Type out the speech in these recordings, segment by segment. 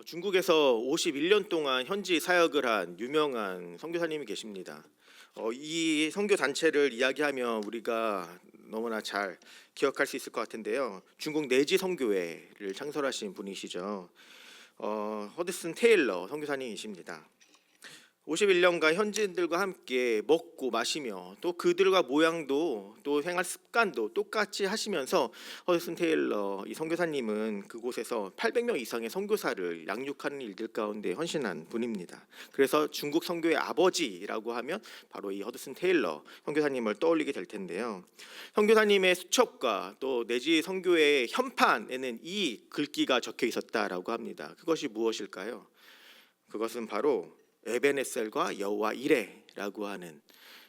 중국에서 51년 동안 현지 사역을 한 유명한 선교사님이 계십니다. 이 선교 단체를 이야기하면 우리가 너무나 잘 기억할 수 있을 것 같은데요. 중국 내지 선교회를 창설하신 분이시죠. 허드슨 테일러 선교사님이십니다. 51년간 현지인들과 함께 먹고 마시며 또 그들과 모양도 또 생활 습관도 똑같이 하시면서 허드슨 테일러 이 선교사님은 그곳에서 800명 이상의 선교사를 양육하는 일들 가운데 헌신한 분입니다. 그래서 중국 선교의 아버지라고 하면 바로 이 허드슨 테일러 선교사님을 떠올리게 될 텐데요. 선교사님의 수첩과 또 내지 선교의 현판에는 이 글귀가 적혀 있었다라고 합니다. 그것이 무엇일까요? 그것은 바로 에베네셀과 여호와 이레라고 하는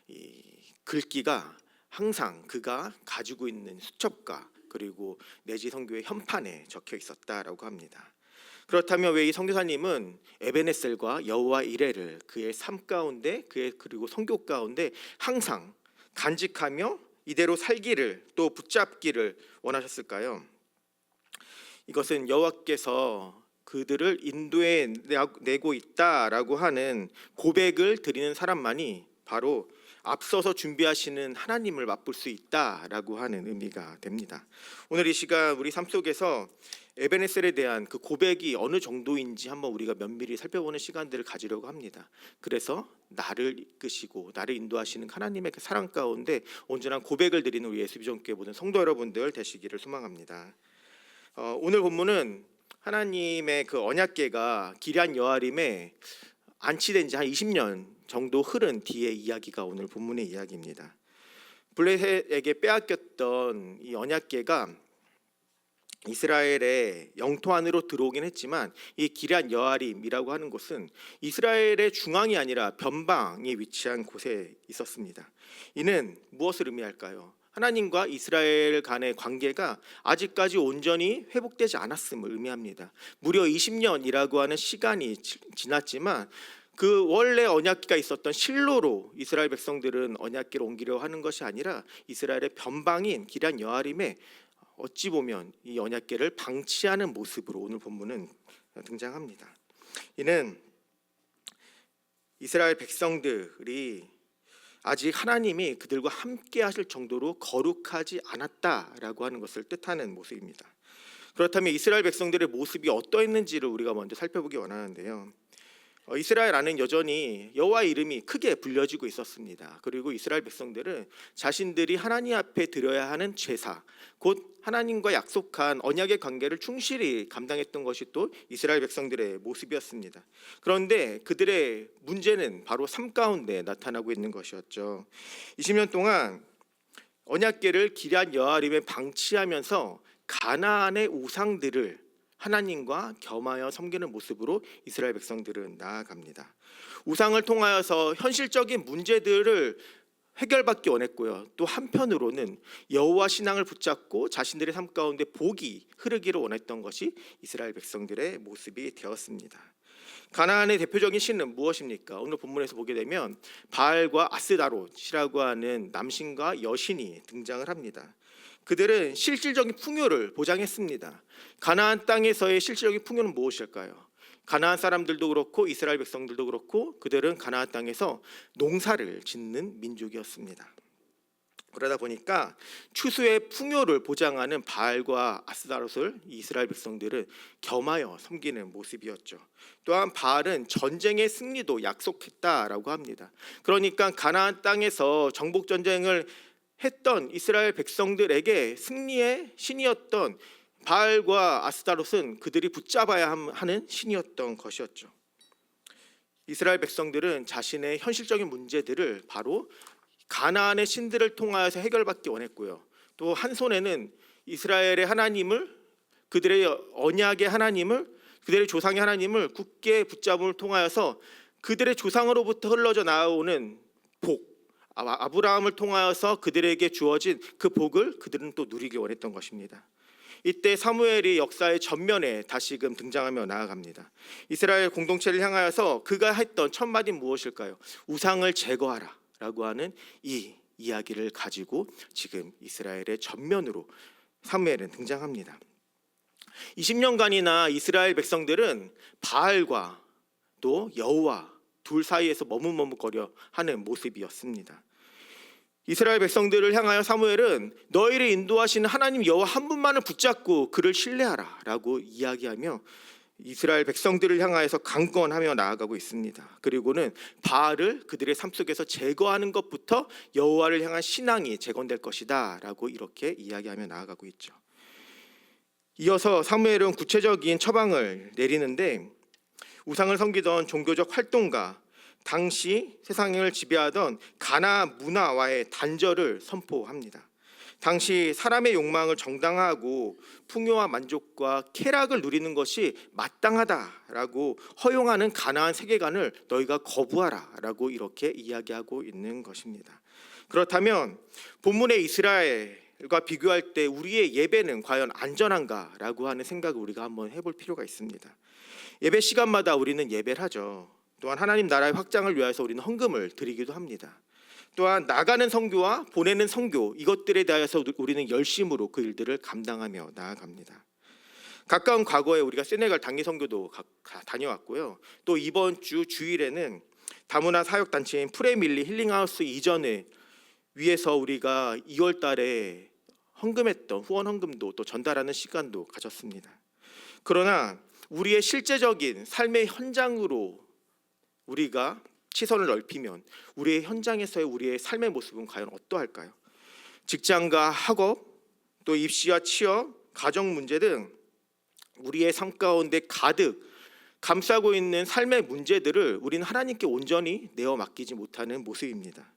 이 글귀가 항상 그가 가지고 있는 수첩과 그리고 내지 선교의 현판에 적혀 있었다라고 합니다. 그렇다면 왜 이 선교사님은 에베네셀과 여호와 이레를 그의 삶 가운데 그의 그리고 선교 가운데 항상 간직하며 이대로 살기를 또 붙잡기를 원하셨을까요? 이것은 여호와께서 그들을 인도해 내고 있다라고 하는 고백을 드리는 사람만이 바로 앞서서 준비하시는 하나님을 맛볼 수 있다라고 하는 의미가 됩니다. 오늘 이 시간 우리 삶 속에서 에베네셀에 대한 그 고백이 어느 정도인지 한번 우리가 면밀히 살펴보는 시간들을 가지려고 합니다. 그래서 나를 이끄시고 나를 인도하시는 하나님의 그 사랑 가운데 온전한 고백을 드리는 우리 예수비전교회 모든 성도 여러분들 되시기를 소망합니다. 오늘 본문은 하나님의 그 언약궤가 기럇 여아림에 안치된 지 한 20년 정도 흐른 뒤의 이야기가 오늘 본문의 이야기입니다. 블레셋에게 빼앗겼던 이 언약궤가 이스라엘의 영토 안으로 들어오긴 했지만 이 기럇 여아림이라고 하는 곳은 이스라엘의 중앙이 아니라 변방에 위치한 곳에 있었습니다. 이는 무엇을 의미할까요? 하나님과 이스라엘 간의 관계가 아직까지 온전히 회복되지 않았음을 의미합니다. 무려 20년이라고 하는 시간이 지났지만 그 원래 언약궤가 있었던 실로로 이스라엘 백성들은 언약궤를 옮기려 하는 것이 아니라 이스라엘의 변방인 기럇 여아림에 어찌 보면 이 언약궤를 방치하는 모습으로 오늘 본문은 등장합니다. 이는 이스라엘 백성들이 아직 하나님이 그들과 함께 하실 정도로 거룩하지 않았다라고 하는 것을 뜻하는 모습입니다. 그렇다면 이스라엘 백성들의 모습이 어떠했는지를 우리가 먼저 살펴보기 원하는데요. 이스라엘 안은 여전히 여호와의 이름이 크게 불려지고 있었습니다. 그리고 이스라엘 백성들은 자신들이 하나님 앞에 드려야 하는 제사, 곧 하나님과 약속한 언약의 관계를 충실히 감당했던 것이 또 이스라엘 백성들의 모습이었습니다. 그런데 그들의 문제는 바로 삶 가운데 나타나고 있는 것이었죠. 20년 동안 언약궤를 기럇 여아림에 방치하면서 가나안의 우상들을 하나님과 겸하여 섬기는 모습으로 이스라엘 백성들은 나아갑니다. 우상을 통하여서 현실적인 문제들을 해결받기 원했고요. 또 한편으로는 여호와 신앙을 붙잡고 자신들의 삶 가운데 복이 흐르기를 원했던 것이 이스라엘 백성들의 모습이 되었습니다. 가나안의 대표적인 신은 무엇입니까? 오늘 본문에서 보게 되면 바알과 아스다롯이라고 하는 남신과 여신이 등장을 합니다. 그들은 실질적인 풍요를 보장했습니다. 가나안 땅에서의 실질적인 풍요는 무엇일까요? 가나안 사람들도 그렇고 이스라엘 백성들도 그렇고 그들은 가나안 땅에서 농사를 짓는 민족이었습니다. 그러다 보니까 추수의 풍요를 보장하는 바알과 아스다롯을 이스라엘 백성들은 겸하여 섬기는 모습이었죠. 또한 바알은 전쟁의 승리도 약속했다라고 합니다. 그러니까 가나안 땅에서 정복 전쟁을 했던 이스라엘 백성들에게 승리의 신이었던 바알과 아스타롯은 그들이 붙잡아야 하는 신이었던 것이었죠. 이스라엘 백성들은 자신의 현실적인 문제들을 바로 가나안의 신들을 통하여서 해결받기 원했고요. 또 한 손에는 이스라엘의 하나님을, 그들의 언약의 하나님을, 그들의 조상의 하나님을 굳게 붙잡음을 통하여서 그들의 조상으로부터 흘러져 나오는 복, 아브라함을 통하여서 그들에게 주어진 그 복을 그들은 또 누리기 원했던 것입니다. 이때 사무엘이 역사의 전면에 다시금 등장하며 나아갑니다. 이스라엘 공동체를 향하여서 그가 했던 첫 마디는 무엇일까요? 우상을 제거하라 라고 하는 이 이야기를 가지고 지금 이스라엘의 전면으로 사무엘은 등장합니다. 20년간이나 이스라엘 백성들은 바알과 또 여호와 둘 사이에서 머뭇머뭇거려 하는 모습이었습니다. 이스라엘 백성들을 향하여 사무엘은 너희를 인도하시는 하나님 여호와 한 분만을 붙잡고 그를 신뢰하라 라고 이야기하며 이스라엘 백성들을 향하여서 강권하며 나아가고 있습니다. 그리고는 바알을 그들의 삶 속에서 제거하는 것부터 여호와를 향한 신앙이 재건될 것이다 라고 이렇게 이야기하며 나아가고 있죠. 이어서 사무엘은 구체적인 처방을 내리는데 우상을 섬기던 종교적 활동가, 당시 세상을 지배하던 가나안 문화와의 단절을 선포합니다. 당시 사람의 욕망을 정당화하고 풍요와 만족과 쾌락을 누리는 것이 마땅하다라고 허용하는 가나안 세계관을 너희가 거부하라라고 이렇게 이야기하고 있는 것입니다. 그렇다면 본문의 이스라엘과 비교할 때 우리의 예배는 과연 안전한가라고 하는 생각을 우리가 한번 해볼 필요가 있습니다. 예배 시간마다 우리는 예배를 하죠. 또한 하나님 나라의 확장을 위해서 우리는 헌금을 드리기도 합니다. 또한 나가는 선교와 보내는 선교 이것들에 대해서 우리는 열심으로 그 일들을 감당하며 나아갑니다. 가까운 과거에 우리가 세네갈 단기 선교도 다녀왔고요. 또 이번 주 주일에는 다문화 사역 단체인 프레밀리 힐링하우스 이전에 위해서 우리가 2월 달에 헌금했던 후원 헌금도 또 전달하는 시간도 가졌습니다. 그러나 우리의 실제적인 삶의 현장으로 우리가 시선을 넓히면 우리의 현장에서의 우리의 삶의 모습은 과연 어떠할까요? 직장과 학업, 또 입시와 취업, 가정 문제 등 우리의 삶 가운데 가득 감싸고 있는 삶의 문제들을 우리는 하나님께 온전히 내어 맡기지 못하는 모습입니다.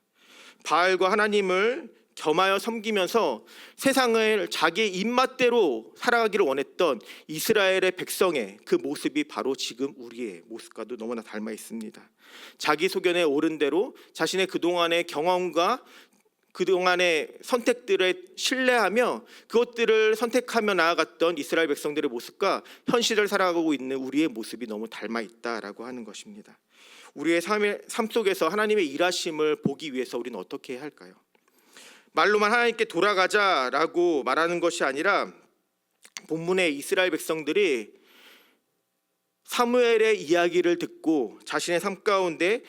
바알과 하나님을 겸하여 섬기면서 세상을 자기의 입맛대로 살아가기를 원했던 이스라엘의 백성의 그 모습이 바로 지금 우리의 모습과도 너무나 닮아 있습니다. 자기 소견에 옳은 대로 자신의 그동안의 경험과 그동안의 선택들을 신뢰하며 그것들을 선택하며 나아갔던 이스라엘 백성들의 모습과 현실을 살아가고 있는 우리의 모습이 너무 닮아 있다라고 하는 것입니다. 우리의 삶 속에서 하나님의 일하심을 보기 위해서 우리는 어떻게 해야 할까요? 말로만 하나님께 돌아가자라고 말하는 것이 아니라 본문의 이스라엘 백성들이 사무엘의 이야기를 듣고 자신의 삶 가운데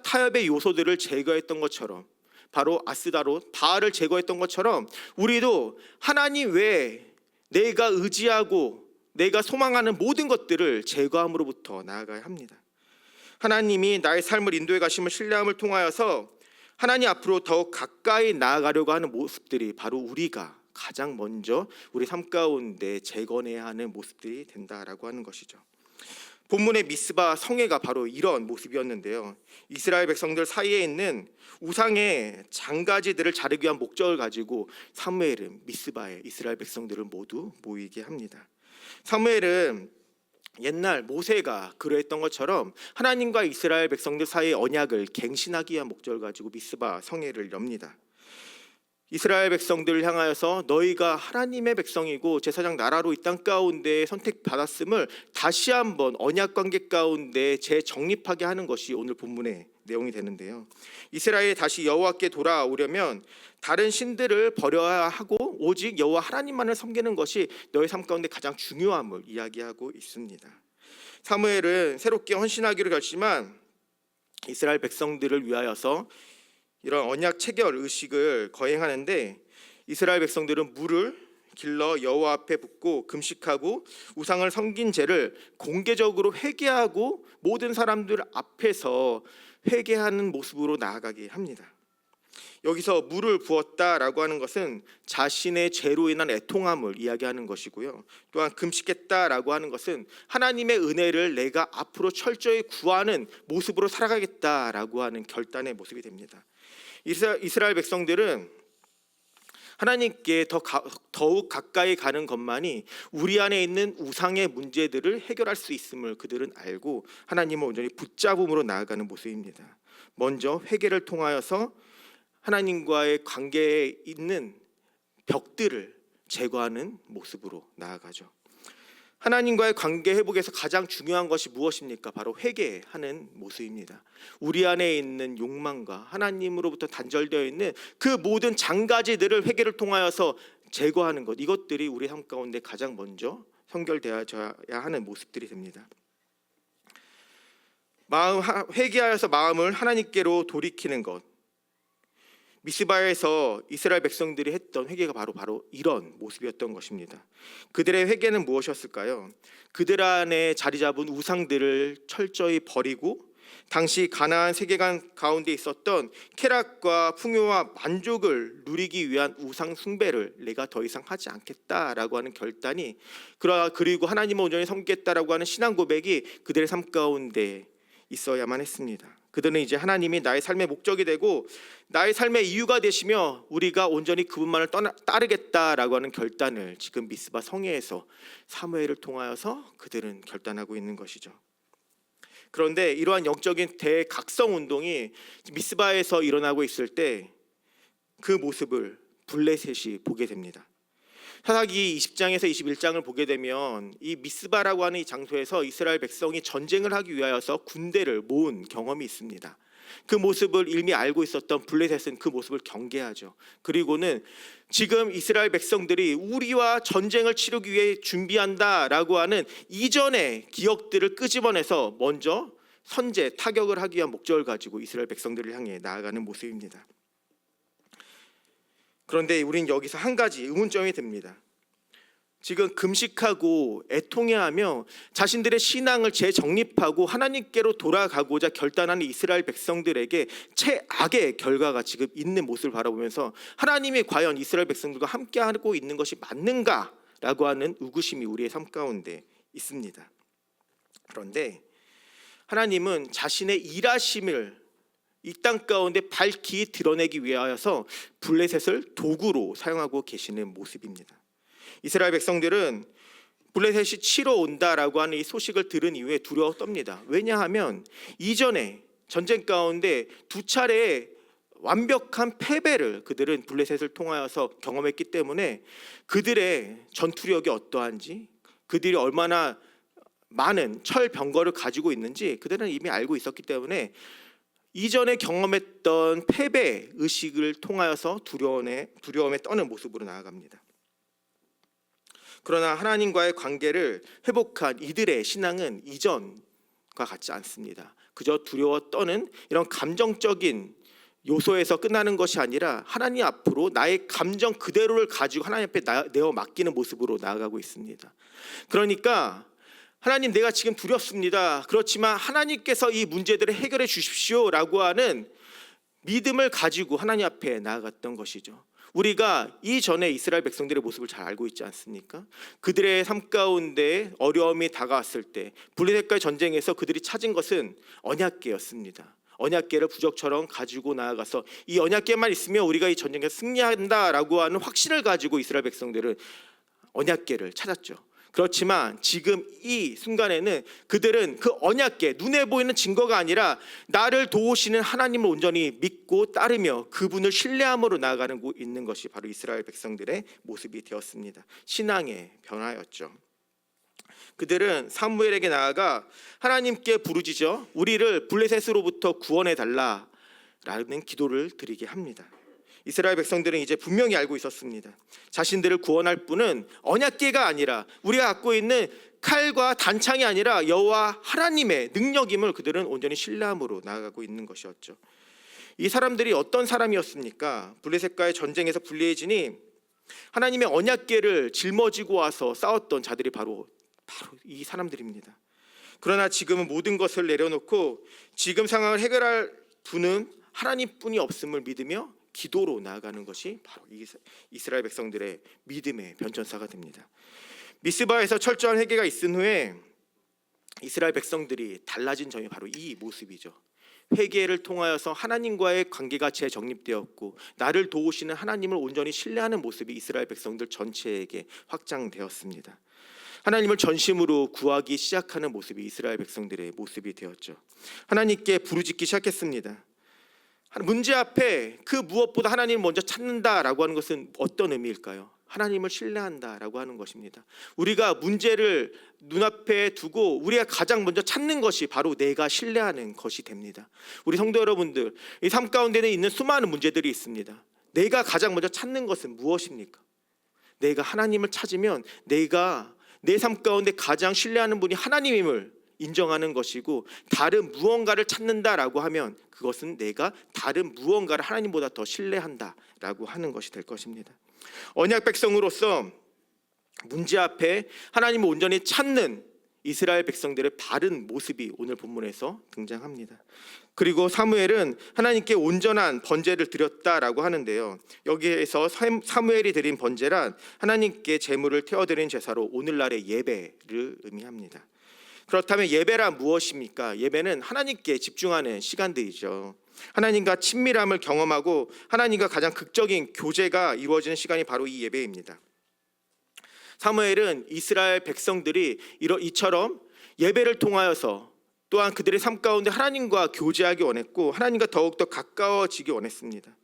타협의 요소들을 제거했던 것처럼 바로 아스다롯, 바알을 제거했던 것처럼 우리도 하나님 외에 내가 의지하고 내가 소망하는 모든 것들을 제거함으로부터 나아가야 합니다. 하나님이 나의 삶을 인도해 가심을 신뢰함을 통하여서 하나님 앞으로 더욱 가까이 나아가려고 하는 모습들이 바로 우리가 가장 먼저 우리 삶 가운데 재건해야 하는 모습들이 된다라고 하는 것이죠. 본문의 미스바 성회가 바로 이런 모습이었는데요. 이스라엘 백성들 사이에 있는 우상의 장가지들을 자르기 위한 목적을 가지고 사무엘은 미스바에 이스라엘 백성들을 모두 모이게 합니다. 사무엘은 옛날 모세가 그러했던 것처럼 하나님과 이스라엘 백성들 사이의 언약을 갱신하기 위한 목적을 가지고 미스바 성회를 엽니다. 이스라엘 백성들을 향하여서 너희가 하나님의 백성이고 제사장 나라로 이 땅 가운데 선택받았음을 다시 한번 언약 관계 가운데 재정립하게 하는 것이 오늘 본문의 내용이 되는데요. 이스라엘이 다시 여호와께 돌아오려면 다른 신들을 버려야 하고 오직 여호와 하나님만을 섬기는 것이 너희 삶 가운데 가장 중요함을 이야기하고 있습니다. 사무엘은 새롭게 헌신하기로 결심한 이스라엘 백성들을 위하여서 이런 언약 체결 의식을 거행하는데 이스라엘 백성들은 물을 길러 여호와 앞에 붓고 금식하고 우상을 섬긴 죄를 공개적으로 회개하고 모든 사람들 앞에서 회개하는 모습으로 나아가게 합니다. 여기서 물을 부었다라고 하는 것은 자신의 죄로 인한 애통함을 이야기하는 것이고요. 또한 금식했다라고 하는 것은 하나님의 은혜를 내가 앞으로 철저히 구하는 모습으로 살아가겠다라고 하는 결단의 모습이 됩니다. 이스라엘 백성들은 하나님께 더욱 가까이 가는 것만이 우리 안에 있는 우상의 문제들을 해결할 수 있음을 그들은 알고 하나님을 온전히 붙잡음으로 나아가는 모습입니다. 먼저 회개를 통하여서 하나님과의 관계에 있는 벽들을 제거하는 모습으로 나아가죠. 하나님과의 관계 회복에서 가장 중요한 것이 무엇입니까? 바로 회개하는 모습입니다. 우리 안에 있는 욕망과 하나님으로부터 단절되어 있는 그 모든 장가지들을 회개를 통하여서 제거하는 것, 이것들이 우리 삶 가운데 가장 먼저 성결되어져야 하는 모습들이 됩니다. 회개하여서 마음을 하나님께로 돌이키는 것. 미스바에서 이스라엘 백성들이 했던 회개가 바로 이런 모습이었던 것입니다. 그들의 회개는 무엇이었을까요? 그들 안에 자리 잡은 우상들을 철저히 버리고 당시 가나안 세계관 가운데 있었던 쾌락과 풍요와 만족을 누리기 위한 우상 숭배를 내가 더 이상 하지 않겠다라고 하는 결단이, 그리고 하나님을 온전히 섬기겠다라고 하는 신앙 고백이 그들의 삶 가운데 있어야만 했습니다. 그들은 이제 하나님이 나의 삶의 목적이 되고 나의 삶의 이유가 되시며 우리가 온전히 그분만을 따르겠다라고 하는 결단을 지금 미스바 성회에서 사무엘을 통하여서 그들은 결단하고 있는 것이죠. 그런데 이러한 영적인 대각성 운동이 미스바에서 일어나고 있을 때 그 모습을 블레셋이 보게 됩니다. 사사기 20장에서 21장을 보게 되면 이 미스바라고 하는 이 장소에서 이스라엘 백성이 전쟁을 하기 위하여서 군대를 모은 경험이 있습니다. 그 모습을 이미 알고 있었던 블레셋은 그 모습을 경계하죠. 그리고는 지금 이스라엘 백성들이 우리와 전쟁을 치르기 위해 준비한다라고 하는 이전의 기억들을 끄집어내서 먼저 선제 타격을 하기 위한 목적을 가지고 이스라엘 백성들을 향해 나아가는 모습입니다. 그런데 우린 여기서 한 가지 의문점이 듭니다. 지금 금식하고 애통해하며 자신들의 신앙을 재정립하고 하나님께로 돌아가고자 결단하는 이스라엘 백성들에게 최악의 결과가 지금 있는 모습을 바라보면서 하나님이 과연 이스라엘 백성들과 함께하고 있는 것이 맞는가라고 하는 의구심이 우리의 삶 가운데 있습니다. 그런데 하나님은 자신의 일하심을 이 땅 가운데 밝히 드러내기 위하여서 블레셋을 도구로 사용하고 계시는 모습입니다. 이스라엘 백성들은 블레셋이 치러 온다라고 하는 이 소식을 들은 이후에 두려워 떱니다. 왜냐하면 이전에 전쟁 가운데 두 차례의 완벽한 패배를 그들은 블레셋을 통하여서 경험했기 때문에 그들의 전투력이 어떠한지, 그들이 얼마나 많은 철병거를 가지고 있는지 그들은 이미 알고 있었기 때문에 이전에 경험했던 패배 의식을 통하여서 두려움에 떠는 모습으로 나아갑니다. 그러나 하나님과의 관계를 회복한 이들의 신앙은 이전과 같지 않습니다. 그저 두려워 떠는 이런 감정적인 요소에서 끝나는 것이 아니라 하나님 앞으로 나의 감정 그대로를 가지고 하나님 앞에 내어 맡기는 모습으로 나아가고 있습니다. 그러니까 하나님, 내가 지금 두렵습니다. 그렇지만 하나님께서 이 문제들을 해결해 주십시오라고 하는 믿음을 가지고 하나님 앞에 나아갔던 것이죠. 우리가 이전에 이스라엘 백성들의 모습을 잘 알고 있지 않습니까? 그들의 삶 가운데 어려움이 다가왔을 때 블레셋과의 전쟁에서 그들이 찾은 것은 언약궤였습니다. 언약궤를 부적처럼 가지고 나아가서 이 언약궤만 있으면 우리가 이 전쟁에서 승리한다라고 하는 확신을 가지고 이스라엘 백성들은 언약궤를 찾았죠. 그렇지만 지금 이 순간에는 그들은 그 언약궤, 눈에 보이는 증거가 아니라 나를 도우시는 하나님을 온전히 믿고 따르며 그분을 신뢰함으로 나아가는 있는 것이 바로 이스라엘 백성들의 모습이 되었습니다. 신앙의 변화였죠. 그들은 사무엘에게 나아가 하나님께 부르짖어 우리를 블레셋으로부터 구원해 달라라는 기도를 드리게 합니다. 이스라엘 백성들은 이제 분명히 알고 있었습니다. 자신들을 구원할 분은 언약궤가 아니라 우리가 갖고 있는 칼과 단창이 아니라 여호와 하나님의 능력임을 그들은 온전히 신뢰함으로 나아가고 있는 것이었죠. 이 사람들이 어떤 사람이었습니까? 블레셋과의 전쟁에서 불리해지니 하나님의 언약궤를 짊어지고 와서 싸웠던 자들이 바로 이 사람들입니다. 그러나 지금은 모든 것을 내려놓고 지금 상황을 해결할 분은 하나님뿐이 없음을 믿으며 기도로 나아가는 것이 바로 이스라엘 백성들의 믿음의 변천사가 됩니다. 미스바에서 철저한 회개가 있은 후에 이스라엘 백성들이 달라진 점이 바로 이 모습이죠. 회개를 통하여서 하나님과의 관계가 재정립되었고 나를 도우시는 하나님을 온전히 신뢰하는 모습이 이스라엘 백성들 전체에게 확장되었습니다. 하나님을 전심으로 구하기 시작하는 모습이 이스라엘 백성들의 모습이 되었죠. 하나님께 부르짖기 시작했습니다. 문제 앞에 그 무엇보다 하나님을 먼저 찾는다라고 하는 것은 어떤 의미일까요? 하나님을 신뢰한다라고 하는 것입니다. 우리가 문제를 눈앞에 두고 우리가 가장 먼저 찾는 것이 바로 내가 신뢰하는 것이 됩니다. 우리 성도 여러분들, 이 삶 가운데는 있는 수많은 문제들이 있습니다. 내가 가장 먼저 찾는 것은 무엇입니까? 내가 하나님을 찾으면 내가 내 삶 가운데 가장 신뢰하는 분이 하나님임을 인정하는 것이고, 다른 무언가를 찾는다라고 하면 그것은 내가 다른 무언가를 하나님보다 더 신뢰한다라고 하는 것이 될 것입니다. 언약 백성으로서 문제 앞에 하나님을 온전히 찾는 이스라엘 백성들의 바른 모습이 오늘 본문에서 등장합니다. 그리고 사무엘은 하나님께 온전한 번제를 드렸다라고 하는데요, 여기에서 사무엘이 드린 번제란 하나님께 제물을 태워드린 제사로 오늘날의 예배를 의미합니다. 그렇다면 예배란 무엇입니까? 예배는 하나님께 집중하는 시간들이죠. 하나님과 친밀함을 경험하고 하나님과 가장 극적인 교제가 이루어지는 시간이 바로 이 예배입니다. 사무엘은 이스라엘 백성들이 이처럼 예배를 통하여서 또한 그들의 삶 가운데 하나님과 교제하기 원했고, 하나님과 더욱더 가까워지기 원했습니다.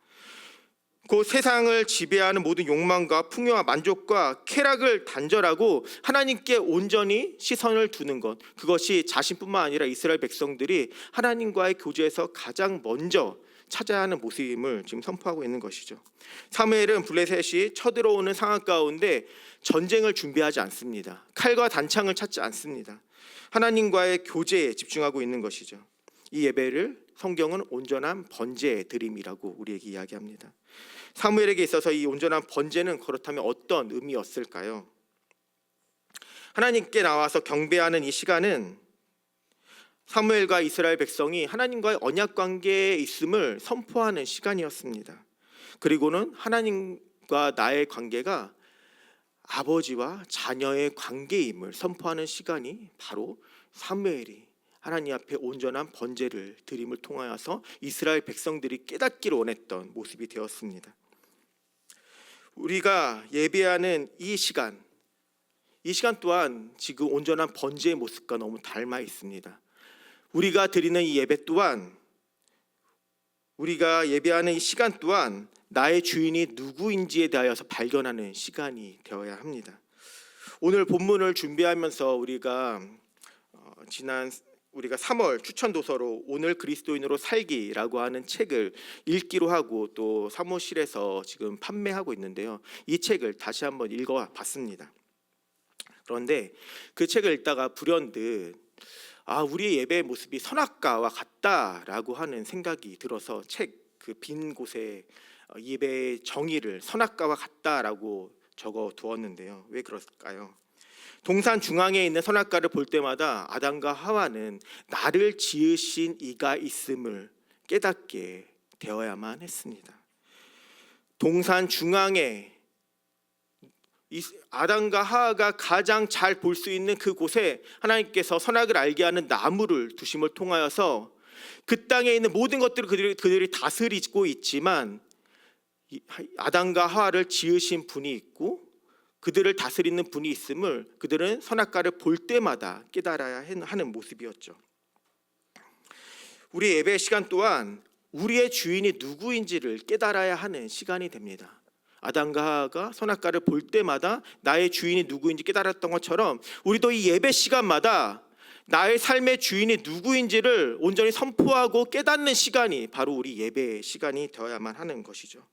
그 세상을 지배하는 모든 욕망과 풍요와 만족과 쾌락을 단절하고 하나님께 온전히 시선을 두는 것, 그것이 자신뿐만 아니라 이스라엘 백성들이 하나님과의 교제에서 가장 먼저 찾아야 하는 모습임을 지금 선포하고 있는 것이죠. 사무엘은 블레셋이 쳐들어오는 상황 가운데 전쟁을 준비하지 않습니다. 칼과 단창을 찾지 않습니다. 하나님과의 교제에 집중하고 있는 것이죠. 이 예배를 성경은 온전한 번제 드림이라고 우리에게 이야기합니다. 사무엘에게 있어서 이 온전한 번제는 그렇다면 어떤 의미였을까요? 하나님께 나와서 경배하는 이 시간은 사무엘과 이스라엘 백성이 하나님과의 언약 관계에 있음을 선포하는 시간이었습니다. 그리고는 하나님과 나의 관계가 아버지와 자녀의 관계임을 선포하는 시간이 바로 사무엘이 하나님 앞에 온전한 번제를 드림을 통하여서 이스라엘 백성들이 깨닫기를 원했던 모습이 되었습니다. 우리가 예배하는 이 시간 또한 지금 온전한 번제의 모습과 너무 닮아 있습니다. 우리가 드리는 이 예배 또한, 우리가 예배하는 이 시간 또한 나의 주인이 누구인지에 대하여서 발견하는 시간이 되어야 합니다. 오늘 본문을 준비하면서 우리가 3월 추천 도서로 오늘 그리스도인으로 살기라고 하는 책을 읽기로 하고 또 사무실에서 지금 판매하고 있는데요, 이 책을 다시 한번 읽어봤습니다. 그런데 그 책을 읽다가 불현듯 우리의 예배의 모습이 선악과와 같다라고 하는 생각이 들어서 책 그 빈 곳에 예배의 정의를 선악과와 같다라고 적어 두었는데요, 왜 그럴까요? 동산 중앙에 있는 선악과를 볼 때마다 아담과 하와는 나를 지으신 이가 있음을 깨닫게 되어야만 했습니다. 동산 중앙에 아담과 하와가 가장 잘 볼 수 있는 그곳에 하나님께서 선악을 알게 하는 나무를 두심을 통하여서 그 땅에 있는 모든 것들을 그들이 다스리고 있지만 아담과 하와를 지으신 분이 있고 그들을 다스리는 분이 있음을 그들은 선악과를 볼 때마다 깨달아야 하는 모습이었죠. 우리 예배 시간 또한 우리의 주인이 누구인지를 깨달아야 하는 시간이 됩니다. 아담과 하와가 선악과를 볼 때마다 나의 주인이 누구인지 깨달았던 것처럼 우리도 이 예배 시간마다 나의 삶의 주인이 누구인지를 온전히 선포하고 깨닫는 시간이 바로 우리 예배의 시간이 되어야만 하는 것이죠.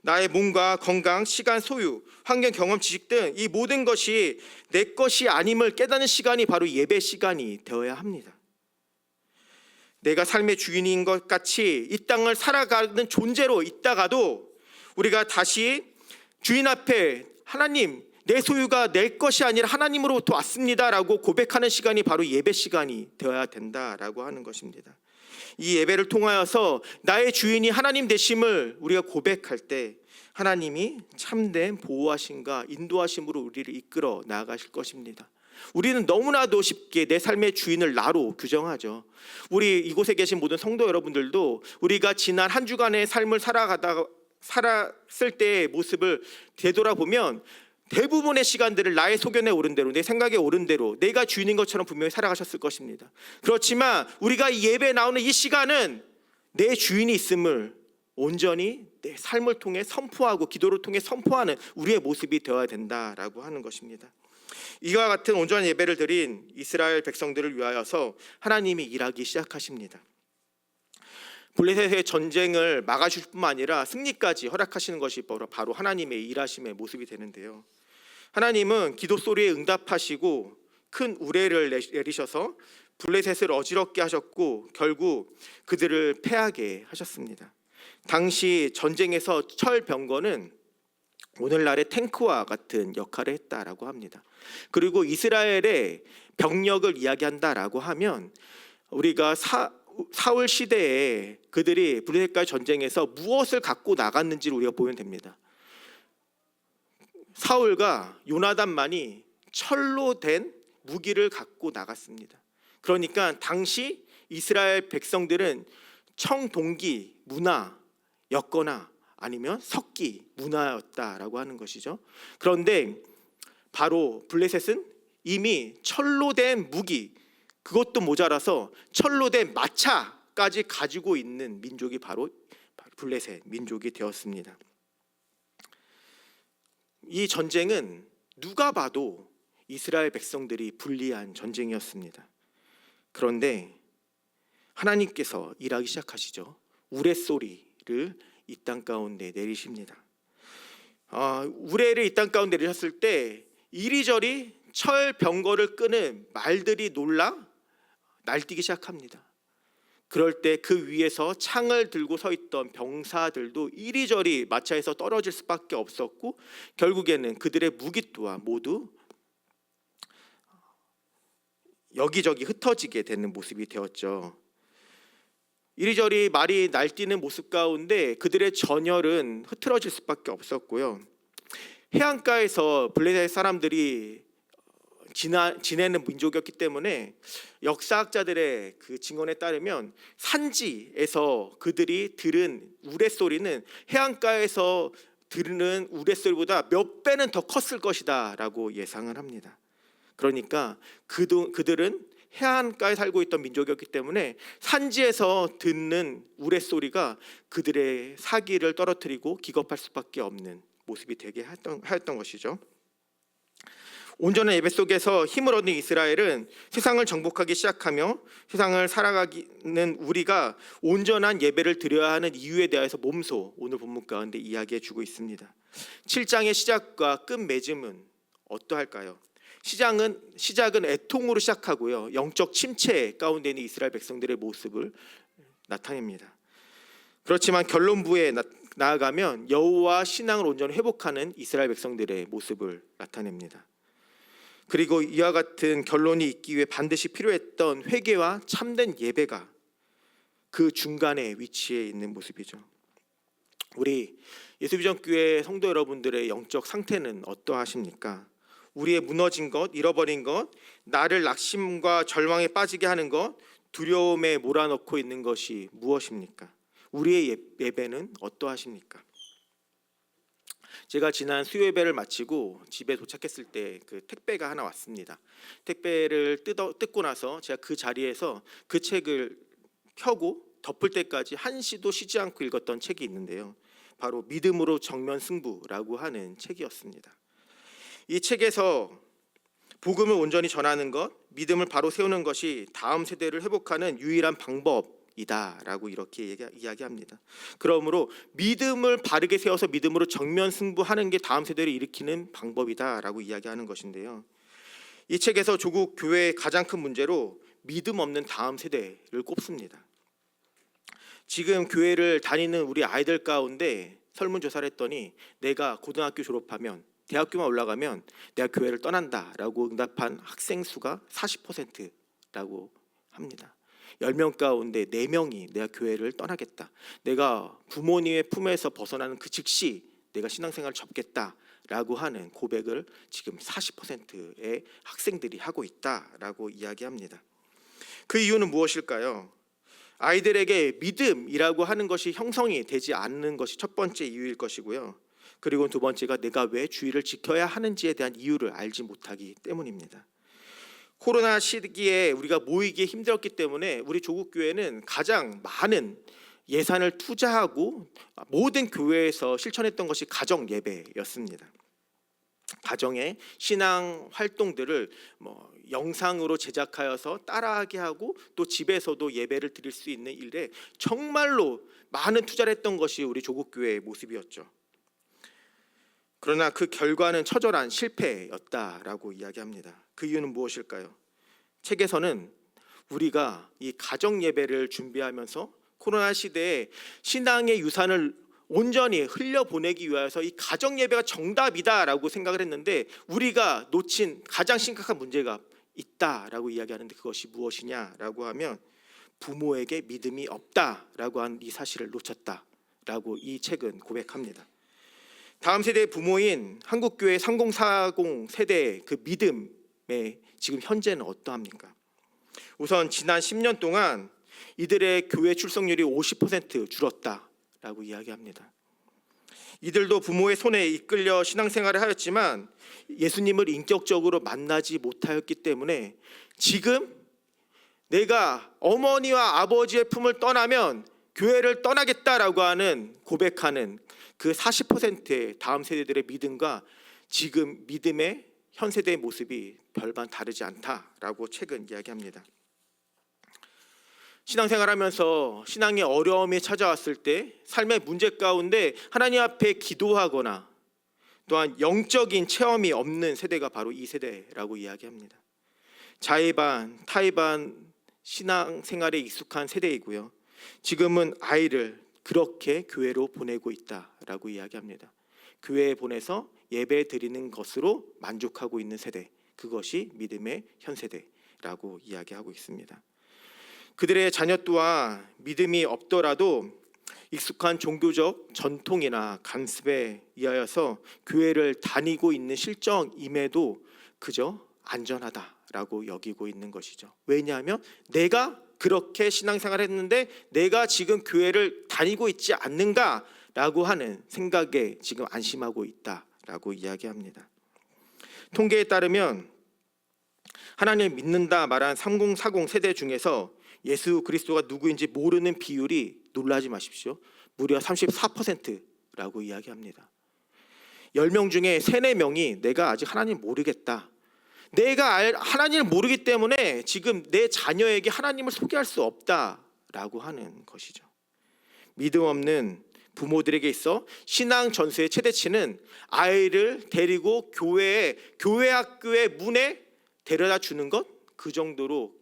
나의 몸과 건강, 시간, 소유, 환경, 경험, 지식 등 이 모든 것이 내 것이 아님을 깨닫는 시간이 바로 예배 시간이 되어야 합니다. 내가 삶의 주인인 것 같이 이 땅을 살아가는 존재로 있다가도 우리가 다시 주인 앞에 하나님, 내 소유가 내 것이 아니라 하나님으로부터 왔습니다라고 고백하는 시간이 바로 예배 시간이 되어야 된다라고 하는 것입니다. 이 예배를 통하여서 나의 주인이 하나님 되심을 우리가 고백할 때 하나님이 참된 보호하심과 인도하심으로 우리를 이끌어 나아가실 것입니다. 우리는 너무나도 쉽게 내 삶의 주인을 나로 규정하죠. 우리 이곳에 계신 모든 성도 여러분들도 우리가 지난 한 주간의 삶을 살았을 때의 모습을 되돌아보면 대부분의 시간들을 나의 소견에 오른 대로, 내 생각에 오른 대로 내가 주인인 것처럼 분명히 살아가셨을 것입니다. 그렇지만 우리가 이 예배에 나오는 이 시간은 내 주인이 있음을 온전히 내 삶을 통해 선포하고 기도를 통해 선포하는 우리의 모습이 되어야 된다라고 하는 것입니다. 이와 같은 온전한 예배를 드린 이스라엘 백성들을 위하여서 하나님이 일하기 시작하십니다. 블레셋의 전쟁을 막아주실 뿐만 아니라 승리까지 허락하시는 것이 바로 하나님의 일하심의 모습이 되는데요, 하나님은 기도 소리에 응답하시고 큰 우레를 내리셔서 블레셋을 어지럽게 하셨고 결국 그들을 패하게 하셨습니다. 당시 전쟁에서 철병거는 오늘날의 탱크와 같은 역할을 했다라고 합니다. 그리고 이스라엘의 병력을 이야기한다라고 하면 우리가 사울 시대에 그들이 블레셋과의 전쟁에서 무엇을 갖고 나갔는지를 우리가 보면 됩니다. 사울과 요나단만이 철로 된 무기를 갖고 나갔습니다. 그러니까 당시 이스라엘 백성들은 청동기 문화였거나 아니면 석기 문화였다라고 하는 것이죠. 그런데 바로 블레셋은 이미 철로 된 무기, 그것도 모자라서 철로 된 마차까지 가지고 있는 민족이 바로 블레셋 민족이 되었습니다. 이 전쟁은 누가 봐도 이스라엘 백성들이 불리한 전쟁이었습니다. 그런데 하나님께서 일하기 시작하시죠. 우레소리를 이 땅 가운데 내리십니다. 우레를 이 땅 가운데 내리셨을 때 이리저리 철 병거를 끄는 말들이 놀라 날뛰기 시작합니다. 그럴 때 그 위에서 창을 들고 서 있던 병사들도 이리저리 마차에서 떨어질 수밖에 없었고 결국에는 그들의 무기 또한 모두 여기저기 흩어지게 되는 모습이 되었죠. 이리저리 말이 날뛰는 모습 가운데 그들의 전열은 흐트러질 수밖에 없었고요. 해안가에서 블레셋 사람들이 지내는 민족이었기 때문에 역사학자들의 그 증언에 따르면 산지에서 그들이 들은 우레소리는 해안가에서 들은 우레소리보다 몇 배는 더 컸을 것이다 라고 예상을 합니다. 그러니까 그들은 해안가에 살고 있던 민족이었기 때문에 산지에서 듣는 우레소리가 그들의 사기를 떨어뜨리고 기겁할 수밖에 없는 모습이 되게 하였던 것이죠. 온전한 예배 속에서 힘을 얻는 이스라엘은 세상을 정복하기 시작하며 세상을 살아가는 우리가 온전한 예배를 드려야 하는 이유에 대해서 몸소 오늘 본문 가운데 이야기해 주고 있습니다. 7장의 시작과 끝맺음은 어떠할까요? 시작은 애통으로 시작하고요. 영적 침체 가운데 있는 이스라엘 백성들의 모습을 나타냅니다. 그렇지만 결론부에 나아가면 여호와 신앙을 온전히 회복하는 이스라엘 백성들의 모습을 나타냅니다. 그리고 이와 같은 결론이 있기 위해 반드시 필요했던 회개와 참된 예배가 그 중간에 위치해 있는 모습이죠. 우리 예수비전교회 성도 여러분들의 영적 상태는 어떠하십니까? 우리의 무너진 것, 잃어버린 것, 나를 낙심과 절망에 빠지게 하는 것, 두려움에 몰아넣고 있는 것이 무엇입니까? 우리의 예배는 어떠하십니까? 제가 지난 수요 예배를 마치고 집에 도착했을 때 그 택배가 하나 왔습니다. 택배를 뜯고 나서 제가 그 자리에서 그 책을 펴고 덮을 때까지 한시도 쉬지 않고 읽었던 책이 있는데요. 바로 믿음으로 정면 승부라고 하는 책이었습니다. 이 책에서 복음을 온전히 전하는 것, 믿음을 바로 세우는 것이 다음 세대를 회복하는 유일한 방법이다라고 이렇게 이야기합니다. 그러므로 믿음을 바르게 세워서 믿음으로 정면 승부하는 게 다음 세대를 일으키는 방법이다라고 이야기하는 것인데요. 이 책에서 조국 교회의 가장 큰 문제로 믿음 없는 다음 세대를 꼽습니다. 지금 교회를 다니는 우리 아이들 가운데 설문조사를 했더니 내가 고등학교 졸업하면 대학교만 올라가면 내가 교회를 떠난다라고 응답한 학생 수가 40%라고 합니다. 10명 가운데 4명이 내가 교회를 떠나겠다. 내가 부모님의 품에서 벗어나는 그 즉시 내가 신앙생활을 접겠다라고 하는 고백을 지금 40%의 학생들이 하고 있다라고 이야기합니다. 그 이유는 무엇일까요? 아이들에게 믿음이라고 하는 것이 형성이 되지 않는 것이 첫 번째 이유일 것이고요. 그리고 두 번째가 내가 왜 주의를 지켜야 하는지에 대한 이유를 알지 못하기 때문입니다. 코로나 시기에 우리가 모이기 힘들었기 때문에 우리 조국교회는 가장 많은 예산을 투자하고 모든 교회에서 실천했던 것이 가정 예배였습니다. 가정의 신앙 활동들을 영상으로 제작하여서 따라하게 하고 또 집에서도 예배를 드릴 수 있는 일에 정말로 많은 투자를 했던 것이 우리 조국교회의 모습이었죠. 그러나 그 결과는 처절한 실패였다라고 이야기합니다. 그 이유는 무엇일까요? 책에서는 우리가 이 가정 예배를 준비하면서 코로나 시대에 신앙의 유산을 온전히 흘려보내기 위해서 이 가정 예배가 정답이다라고 생각을 했는데, 우리가 놓친 가장 심각한 문제가 있다라고 이야기하는데, 그것이 무엇이냐라고 하면 부모에게 믿음이 없다라고 하는 이 사실을 놓쳤다라고 이 책은 고백합니다. 다음 세대의 부모인 한국교회 3040 세대의 그 믿음의 지금 현재는 어떠합니까? 우선 지난 10년 동안 이들의 교회 출석률이 50% 줄었다라고 이야기합니다. 이들도 부모의 손에 이끌려 신앙생활을 하였지만 예수님을 인격적으로 만나지 못하였기 때문에 지금 내가 어머니와 아버지의 품을 떠나면 교회를 떠나겠다라고 하는 고백하는 그 40%의 다음 세대들의 믿음과 지금 믿음의 현 세대의 모습이 별반 다르지 않다라고 책은 이야기합니다. 신앙생활하면서 신앙의 어려움이 찾아왔을 때 삶의 문제 가운데 하나님 앞에 기도하거나 또한 영적인 체험이 없는 세대가 바로 이 세대라고 이야기합니다. 자의반, 타의반 신앙생활에 익숙한 세대이고요. 지금은 아이를 그렇게 교회로 보내고 있다라고 이야기합니다. 교회에 보내서 예배 드리는 것으로 만족하고 있는 세대, 그것이 믿음의 현 세대라고 이야기하고 있습니다. 그들의 자녀 또한 믿음이 없더라도 익숙한 종교적 전통이나 관습에 의하여서 교회를 다니고 있는 실정임에도 그저 안전하다라고 여기고 있는 것이죠. 왜냐하면 내가 그렇게 신앙생활을 했는데 내가 지금 교회를 다니고 있지 않는가라고 하는 생각에 지금 안심하고 있다라고 이야기합니다. 통계에 따르면 하나님을 믿는다 말한 3040 세대 중에서 예수 그리스도가 누구인지 모르는 비율이, 놀라지 마십시오, 무려 34%라고 이야기합니다. 10명 중에 3, 4명이 내가 아직 하나님 모르겠다, 내가 하나님을 모르기 때문에 지금 내 자녀에게 하나님을 소개할 수 없다라고 하는 것이죠. 믿음 없는 부모들에게 있어 신앙 전수의 최대치는 아이를 데리고 교회 학교의 문에 데려다 주는 것, 그 정도로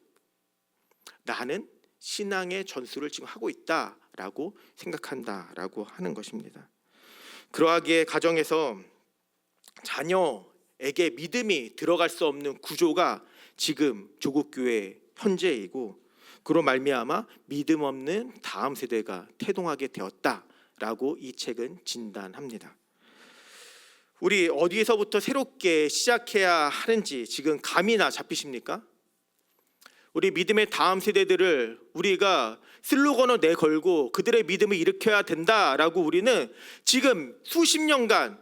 나는 신앙의 전수를 지금 하고 있다라고 생각한다라고 하는 것입니다. 그러하기에 가정에서 자녀에게 믿음이 들어갈 수 없는 구조가 지금 조국 교회 현재이고, 그로 말미암아 믿음 없는 다음 세대가 태동하게 되었다라고 이 책은 진단합니다. 우리 어디에서부터 새롭게 시작해야 하는지 지금 감이나 잡히십니까? 우리 믿음의 다음 세대들을 우리가 슬로건을 내걸고 그들의 믿음을 일으켜야 된다라고 우리는 지금 수십 년간,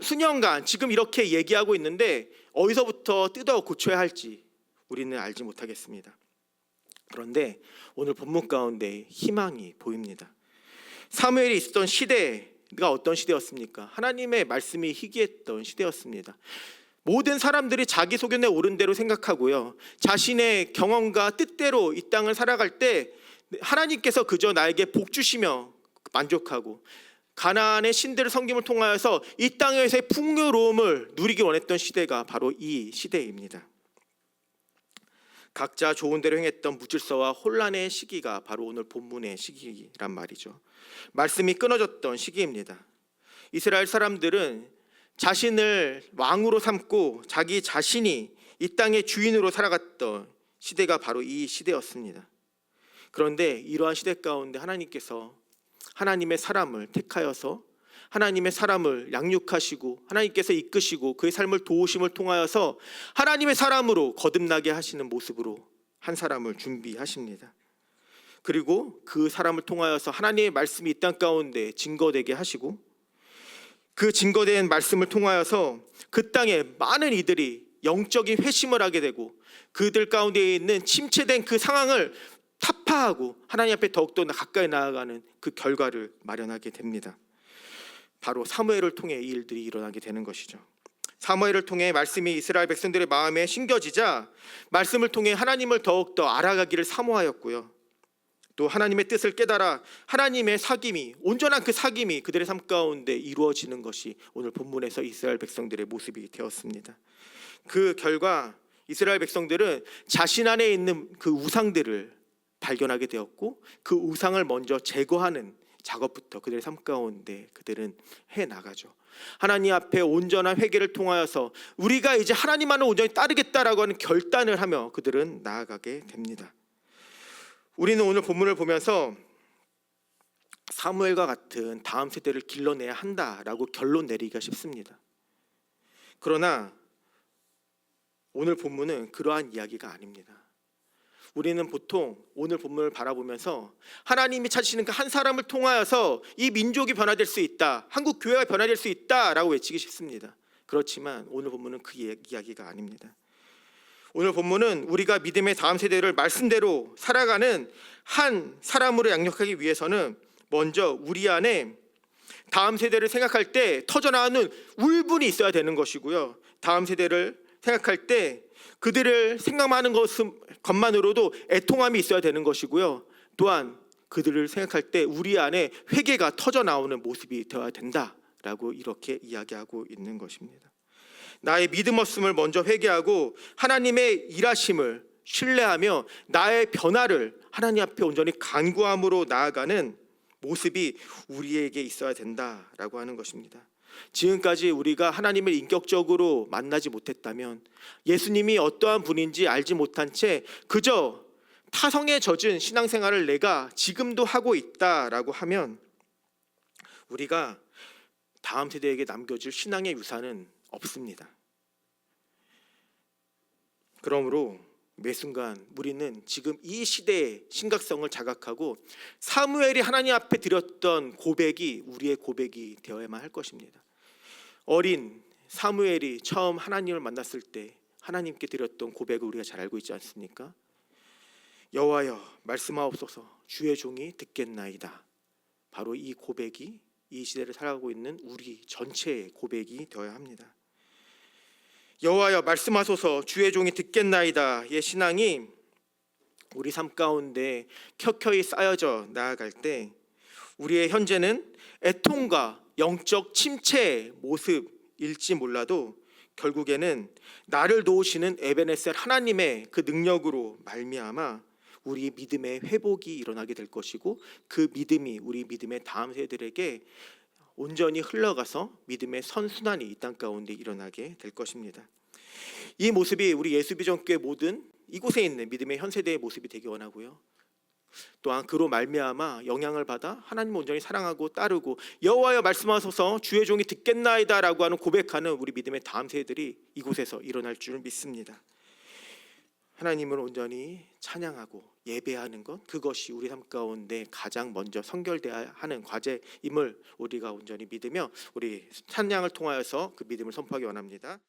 수년간 지금 이렇게 얘기하고 있는데 어디서부터 뜯어 고쳐야 할지 우리는 알지 못하겠습니다. 그런데 오늘 본문 가운데 희망이 보입니다. 사무엘이 있었던 시대가 어떤 시대였습니까? 하나님의 말씀이 희귀했던 시대였습니다. 모든 사람들이 자기 소견에 옳은 대로 생각하고요, 자신의 경험과 뜻대로 이 땅을 살아갈 때 하나님께서 그저 나에게 복 주시며 만족하고 가나안의 신들을 섬김을 통하여서 이 땅에서의 풍요로움을 누리기 원했던 시대가 바로 이 시대입니다. 각자 좋은 대로 행했던 무질서와 혼란의 시기가 바로 오늘 본문의 시기란 말이죠. 말씀이 끊어졌던 시기입니다. 이스라엘 사람들은 자신을 왕으로 삼고 자기 자신이 이 땅의 주인으로 살아갔던 시대가 바로 이 시대였습니다. 그런데 이러한 시대 가운데 하나님께서 하나님의 사람을 택하여서 하나님의 사람을 양육하시고 하나님께서 이끄시고 그의 삶을 도우심을 통하여서 하나님의 사람으로 거듭나게 하시는 모습으로 한 사람을 준비하십니다. 그리고 그 사람을 통하여서 하나님의 말씀이 이 땅 가운데 증거되게 하시고, 그 증거된 말씀을 통하여서 그 땅에 많은 이들이 영적인 회심을 하게 되고 그들 가운데 있는 침체된 그 상황을 타파하고 하나님 앞에 더욱더 가까이 나아가는 그 결과를 마련하게 됩니다. 바로 사무엘을 통해 이 일들이 일어나게 되는 것이죠. 사무엘을 통해 말씀이 이스라엘 백성들의 마음에 심겨지자 말씀을 통해 하나님을 더욱더 알아가기를 사모하였고요, 또 하나님의 뜻을 깨달아 하나님의 사귐이, 온전한 그 사귐이 그들의 삶 가운데 이루어지는 것이 오늘 본문에서 이스라엘 백성들의 모습이 되었습니다. 그 결과 이스라엘 백성들은 자신 안에 있는 그 우상들을 발견하게 되었고, 그 우상을 먼저 제거하는 작업부터 그들의 삶 가운데 그들은 해나가죠. 하나님 앞에 온전한 회개를 통하여서 우리가 이제 하나님만을 온전히 따르겠다라고 하는 결단을 하며 그들은 나아가게 됩니다. 우리는 오늘 본문을 보면서 사무엘과 같은 다음 세대를 길러내야 한다라고 결론 내리기가 쉽습니다. 그러나 오늘 본문은 그러한 이야기가 아닙니다. 우리는 보통 오늘 본문을 바라보면서 하나님이 찾으시는 그 한 사람을 통하여서 이 민족이 변화될 수 있다, 한국 교회가 변화될 수 있다라고 외치기 쉽습니다. 그렇지만 오늘 본문은 그 이야기가 아닙니다. 오늘 본문은 우리가 믿음의 다음 세대를 말씀대로 살아가는 한 사람으로 양육하기 위해서는 먼저 우리 안에 다음 세대를 생각할 때 터져나오는 울분이 있어야 되는 것이고요, 다음 세대를 생각할 때 그들을 생각하는 것만으로도 애통함이 있어야 되는 것이고요, 또한 그들을 생각할 때 우리 안에 회개가 터져나오는 모습이 되어야 된다라고 이렇게 이야기하고 있는 것입니다. 나의 믿음 없음을 먼저 회개하고 하나님의 일하심을 신뢰하며 나의 변화를 하나님 앞에 온전히 간구함으로 나아가는 모습이 우리에게 있어야 된다라고 하는 것입니다. 지금까지 우리가 하나님을 인격적으로 만나지 못했다면, 예수님이 어떠한 분인지 알지 못한 채 그저 타성에 젖은 신앙생활을 내가 지금도 하고 있다라고 하면 우리가 다음 세대에게 남겨줄 신앙의 유산은 없습니다. 그러므로 매 순간 우리는 지금 이 시대의 심각성을 자각하고 사무엘이 하나님 앞에 드렸던 고백이 우리의 고백이 되어야만 할 것입니다. 어린 사무엘이 처음 하나님을 만났을 때 하나님께 드렸던 고백을 우리가 잘 알고 있지 않습니까? 여호와여 말씀하옵소서, 주의 종이 듣겠나이다. 바로 이 고백이 이 시대를 살아가고 있는 우리 전체의 고백이 되어야 합니다. 여호와여 말씀하소서, 주의 종이 듣겠나이다의 신앙이 우리 삶 가운데 켜켜이 쌓여져 나아갈 때 우리의 현재는 애통과 영적 침체의 모습일지 몰라도 결국에는 나를 도우시는 에베네셀 하나님의 그 능력으로 말미암아 우리 믿음의 회복이 일어나게 될 것이고, 그 믿음이 우리 믿음의 다음 세대들에게 온전히 흘러가서 믿음의 선순환이 이 땅 가운데 일어나게 될 것입니다. 이 모습이 우리 예수비전교회 모든 이곳에 있는 믿음의 현 세대의 모습이 되기 원하고요, 또한 그로 말미암아 영향을 받아 하나님을 온전히 사랑하고 따르고 여호와여 말씀하소서, 주의 종이 듣겠나이다라고 하는 고백하는 우리 믿음의 다음 세대들이 이곳에서 일어날 줄 믿습니다. 하나님을 온전히 찬양하고 예배하는 것, 그것이 우리 삶 가운데 가장 먼저 선결되어야 하는 과제임을 우리가 온전히 믿으며 우리 찬양을 통하여서 그 믿음을 선포하기 원합니다.